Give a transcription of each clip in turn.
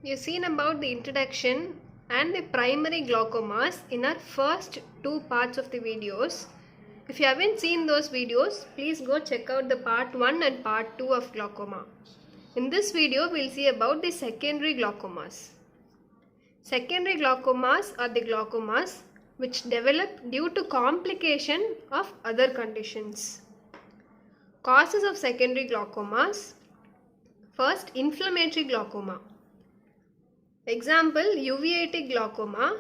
You've seen about the introduction and the primary glaucomas in our first two parts of the videos. If you haven't seen those videos, please go check out the part 1 and part 2 of glaucoma. In this video, we'll see about the secondary glaucomas. Secondary glaucomas are the glaucomas which develop due to complication of other conditions. Causes of secondary glaucomas. First, inflammatory glaucoma. Example, uveitic glaucoma,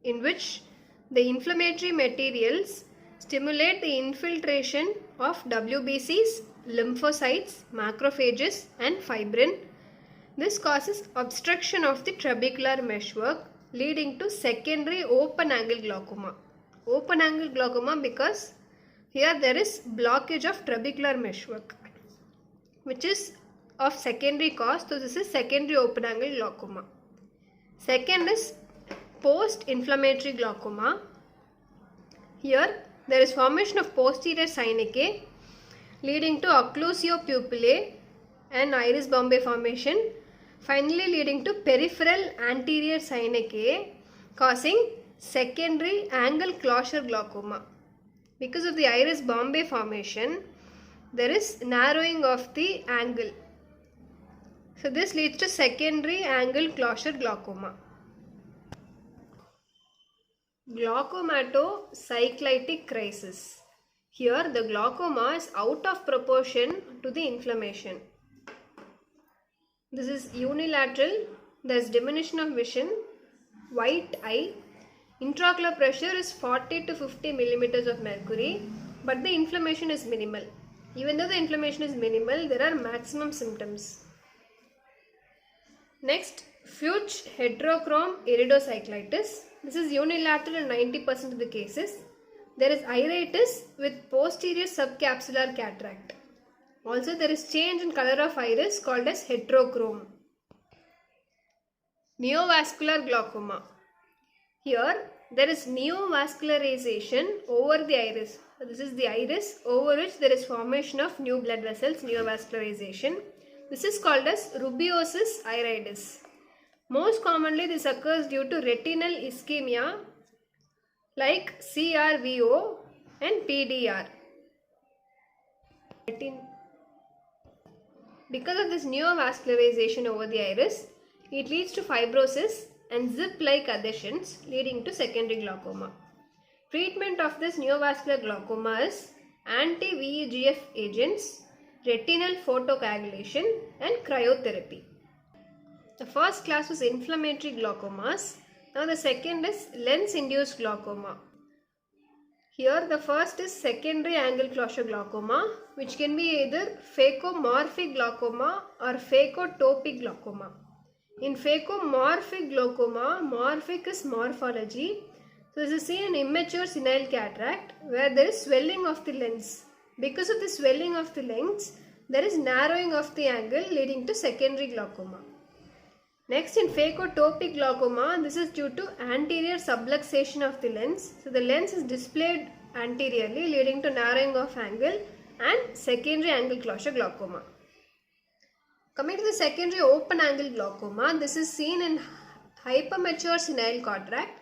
in which the inflammatory materials stimulate the infiltration of WBCs, lymphocytes, macrophages and fibrin. This causes obstruction of the trabecular meshwork, leading to secondary open angle glaucoma. Open angle glaucoma because here there is blockage of trabecular meshwork, which is of secondary cause. So this is secondary open angle glaucoma. Second is post-inflammatory glaucoma. Here there is formation of posterior synechiae leading to occlusio pupillae and iris bombay formation, finally leading to peripheral anterior synechiae causing secondary angle closure glaucoma. Because of the iris bombay formation, there is narrowing of the angle. So this leads to secondary angle closure glaucoma. Glaucomatocyclitic crisis. Here the glaucoma is out of proportion to the inflammation. This is unilateral. There is diminution of vision, white eye. Intraocular pressure is 40 to 50 millimeters of mercury, but the inflammation is minimal. Even though the inflammation is minimal, there are maximum symptoms. Next, Fuchs heterochrome iridocyclitis. This is unilateral in 90% of the cases. There is iritis with posterior subcapsular cataract. Also, there is change in color of iris called as heterochrome. Neovascular glaucoma. Here, there is neovascularization over the iris. So this is the iris over which there is formation of new blood vessels, neovascularization. This is called as rubeosis iridis. Most commonly this occurs due to retinal ischemia like CRVO and PDR. Because of this neovascularization over the iris, it leads to fibrosis and zip-like adhesions leading to secondary glaucoma. Treatment of this neovascular glaucoma is anti-VEGF agents, retinal photocoagulation and cryotherapy. The first class was inflammatory glaucomas. Now the second is lens-induced glaucoma. Here the first is secondary angle closure glaucoma, which can be either phacomorphic glaucoma or phacotopic glaucoma. In phacomorphic glaucoma, morphic is morphology. So this is seen in immature senile cataract where there is swelling of the lens. Because of the swelling of the lens, there is narrowing of the angle leading to secondary glaucoma. Next, in phacotopic glaucoma, this is due to anterior subluxation of the lens. So the lens is displayed anteriorly leading to narrowing of angle and secondary angle closure glaucoma. Coming to the secondary open angle glaucoma, this is seen in hypermature senile cataract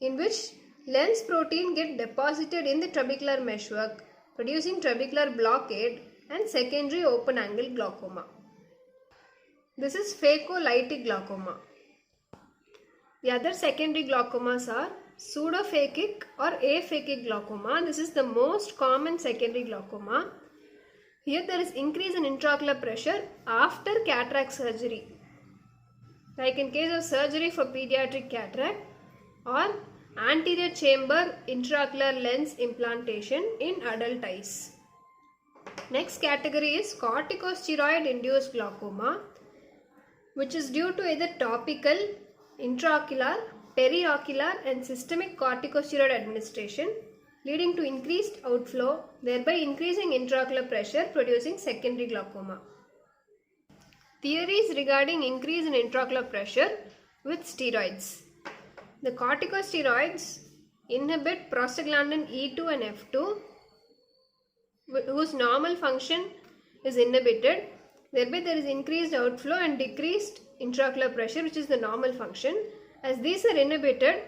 in which lens protein get deposited in the trabecular meshwork, producing trabecular blockade and secondary open angle glaucoma. This is phacolytic glaucoma. The other secondary glaucomas are pseudophakic or aphakic glaucoma. This is the most common secondary glaucoma. Here there is increase in intraocular pressure after cataract surgery, like in case of surgery for pediatric cataract or anterior chamber intraocular lens implantation in adult eyes. Next category is corticosteroid induced glaucoma, which is due to either topical, intraocular, periocular and systemic corticosteroid administration leading to increased outflow, thereby increasing intraocular pressure, producing secondary glaucoma. Theories regarding increase in intraocular pressure with steroids. The corticosteroids inhibit prostaglandin E2 and F2, whose normal function is inhibited. Thereby there is increased outflow and decreased intraocular pressure, which is the normal function. As these are inhibited,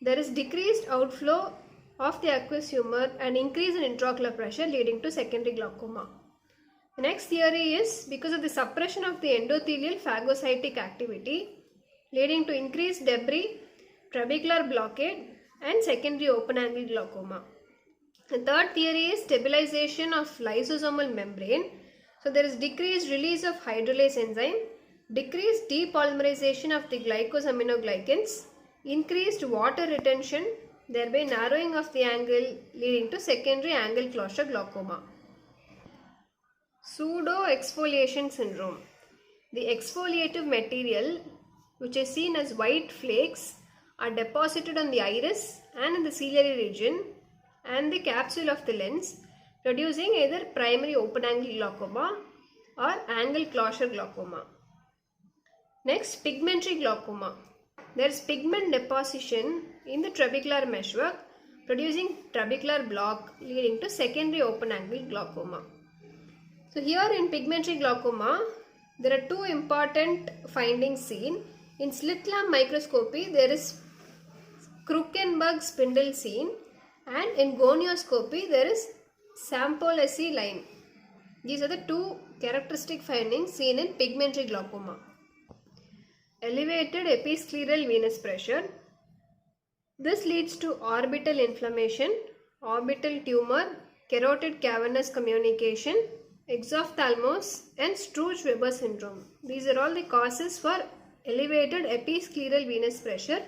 there is decreased outflow of the aqueous humor and increase in intraocular pressure, leading to secondary glaucoma. The next theory is because of the suppression of the endothelial phagocytic activity, leading to increased debris, trabecular blockade and secondary open angle glaucoma. The third theory is stabilization of lysosomal membrane. So there is decreased release of hydrolase enzyme, decreased depolymerization of the glycosaminoglycans, increased water retention, thereby narrowing of the angle, leading to secondary angle closure glaucoma. Pseudo-exfoliation syndrome. The exfoliative material, which is seen as white flakes, are deposited on the iris and in the ciliary region and the capsule of the lens, producing either primary open angle glaucoma or angle closure glaucoma. Next, pigmentary glaucoma. There is pigment deposition in the trabecular meshwork, producing trabecular block, leading to secondary open angle glaucoma. So here in pigmentary glaucoma, there are two important findings seen. In slit lamp microscopy, there is Krukenberg spindle seen, and in gonioscopy, there is Sampolesi line. These are the two characteristic findings seen in pigmentary glaucoma. Elevated episcleral venous pressure. This leads to orbital inflammation, orbital tumor, carotid cavernous communication, exophthalmos and Sturge-Weber syndrome. These are all the causes for elevated episcleral venous pressure.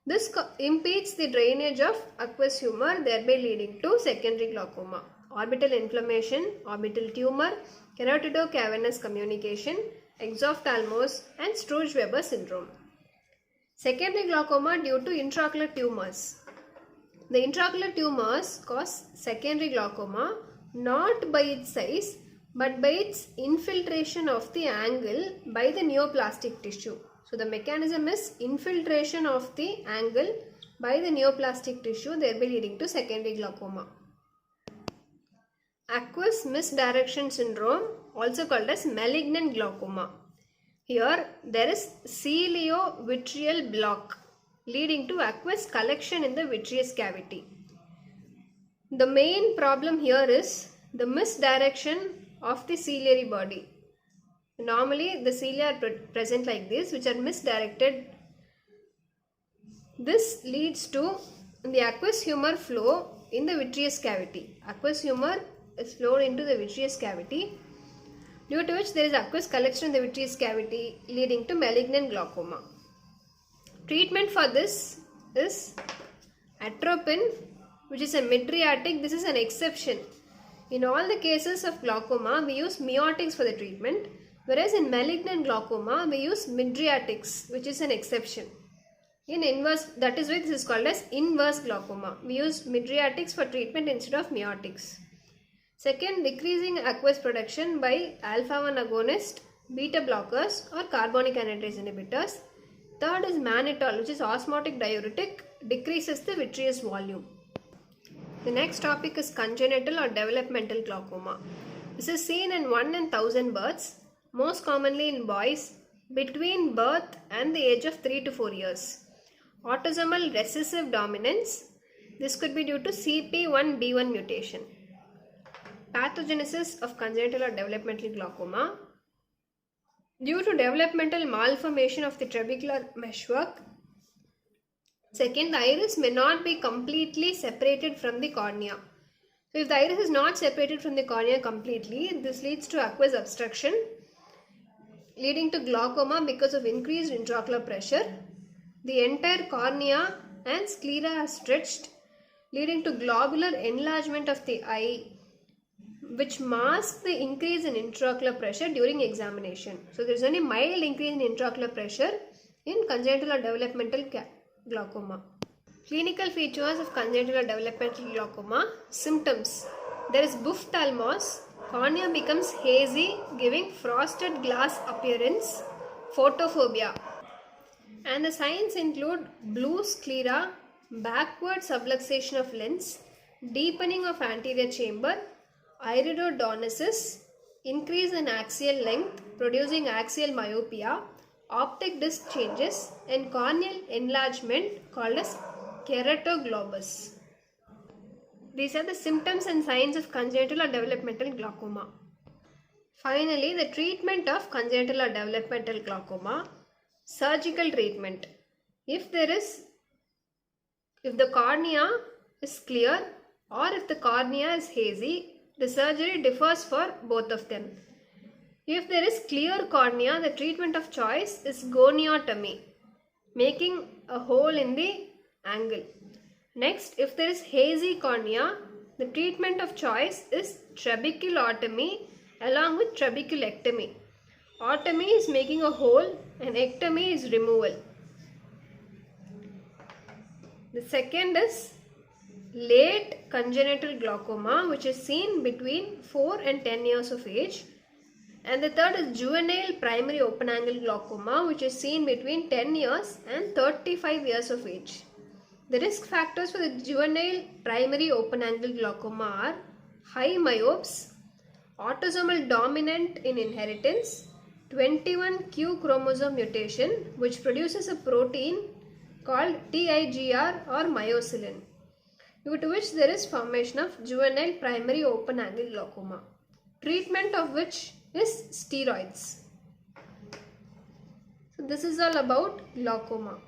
This impedes the drainage of aqueous humor, thereby leading to secondary glaucoma. Orbital inflammation, orbital tumor, carotido-cavernous communication, exophthalmos and Sturge-Weber syndrome. Secondary glaucoma due to intraocular tumors. The intraocular tumors cause secondary glaucoma not by its size but by its infiltration of the angle by the neoplastic tissue. So the mechanism is infiltration of the angle by the neoplastic tissue, thereby leading to secondary glaucoma. Aqueous misdirection syndrome, also called as malignant glaucoma. Here there is ciliovitreal block leading to aqueous collection in the vitreous cavity. The main problem here is the misdirection of the ciliary body. Normally the cilia are present like this, which are misdirected. This leads to the aqueous humor flow in the vitreous cavity. Aqueous humor is flowed into the vitreous cavity, due to which there is aqueous collection in the vitreous cavity, leading to malignant glaucoma. Treatment for this is atropine, which is a mydriatic. This is an exception. In all the cases of glaucoma, we use miotics for the treatment, whereas in malignant glaucoma, we use mydriatics, which is an exception. In inverse, that is why this is called as inverse glaucoma. We use mydriatics for treatment instead of miotics. Second, decreasing aqueous production by alpha-1 agonist, beta blockers or carbonic anhydrase inhibitors. Third is mannitol, which is osmotic diuretic, decreases the vitreous volume. The next topic is congenital or developmental glaucoma. This is seen in 1 in 1000 births, most commonly in boys between birth and the age of 3 to 4 years. Autosomal recessive dominance. This could be due to CP1B1 mutation. Pathogenesis of congenital or developmental glaucoma. Due to developmental malformation of the trabecular meshwork. Second, the iris may not be completely separated from the cornea. So if the iris is not separated from the cornea completely, this leads to aqueous obstruction, leading to glaucoma because of increased intraocular pressure. The entire cornea and sclera are stretched, leading to globular enlargement of the eye, which masks the increase in intraocular pressure during examination. So there is only mild increase in intraocular pressure in congenital or developmental glaucoma. Clinical features of congenital or developmental glaucoma. Symptoms. There is buphtalmos. Cornea becomes hazy, giving frosted glass appearance. Photophobia. And the signs include blue sclera, backward subluxation of lens, deepening of anterior chamber, iridodonesis, increase in axial length producing axial myopia, optic disc changes, and corneal enlargement called as keratoglobus. These are the symptoms and signs of congenital or developmental glaucoma. Finally, the treatment of congenital or developmental glaucoma. Surgical treatment. If the cornea is clear or if the cornea is hazy, the surgery differs for both of them. If there is clear cornea, the treatment of choice is goniotomy, making a hole in the angle. Next, if there is hazy cornea, the treatment of choice is trabeculotomy along with trabeculectomy. Otomy is making a hole and ectomy is removal. The second is late congenital glaucoma, which is seen between 4 and 10 years of age. And the third is juvenile primary open angle glaucoma, which is seen between 10 years and 35 years of age. The risk factors for the juvenile primary open angle glaucoma are high myopes, autosomal dominant in inheritance, 21q chromosome mutation, which produces a protein called TIGR or myocilin, due to which there is formation of juvenile primary open angle glaucoma, treatment of which is steroids. So this is all about glaucoma.